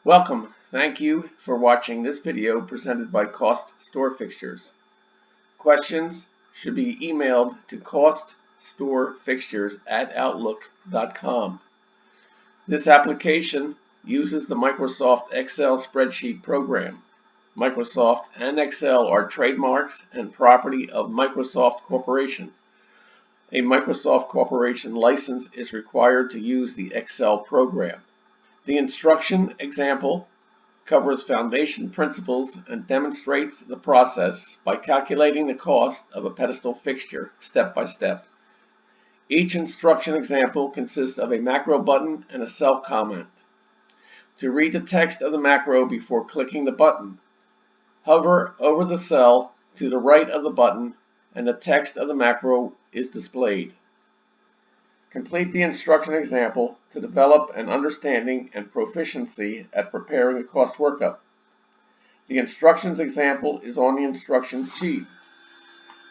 Welcome. Thank you for watching this video presented by CostStoreFixtures. Questions should be emailed to CostStoreFixtures@outlook.com. This application uses the Microsoft Excel spreadsheet program. Microsoft and Excel are trademarks and property of Microsoft Corporation. A Microsoft Corporation license is required to use the Excel program. The instruction example covers foundation principles and demonstrates the process by calculating the cost of a pedestal fixture step by step. Each instruction example consists of a macro button and a cell comment. To read the text of the macro before clicking the button, hover over the cell to the right of the button and the text of the macro is displayed. Complete the instruction example to develop an understanding and proficiency at preparing a cost workup. The instructions example is on the instructions sheet.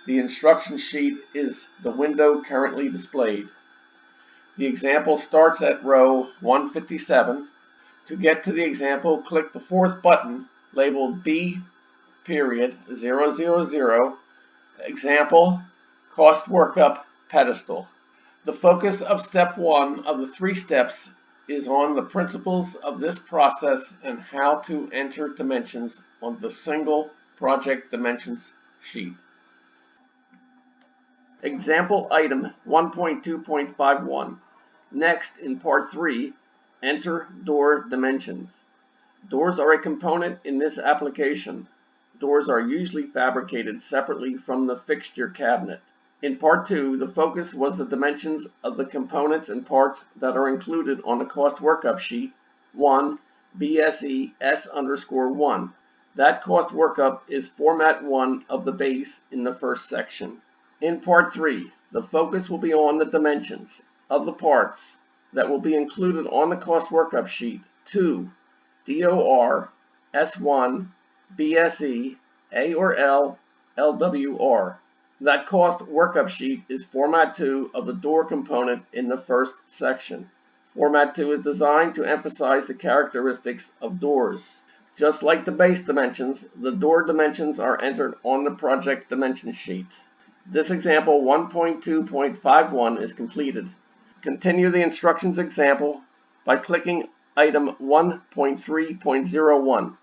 The instruction sheet is the window currently displayed. The example starts at row 157. To get to the example, click the fourth button labeled B.000 Example Cost Workup Pedestal. The focus of step 1 of the 3 steps is on the principles of this process and how to enter dimensions on the single project dimensions sheet. Example item 1.2.51. Next, in part 3, enter door dimensions. Doors are a component in this application. Doors are usually fabricated separately from the fixture cabinet. In part 2, the focus was the dimensions of the components and parts that are included on the cost workup sheet 1 BSE S_1. That cost workup is format 1 of the base in the first section. In part 3, the focus will be on the dimensions of the parts that will be included on the cost workup sheet 2 DOR S1 BSE A or L LWR. That cost workup sheet is format 2 of the door component in the first section. Format 2 is designed to emphasize the characteristics of doors. Just like the base dimensions, the door dimensions are entered on the project dimension sheet. This example 1.2.51 is completed. Continue the instructions example by clicking item 1.3.01.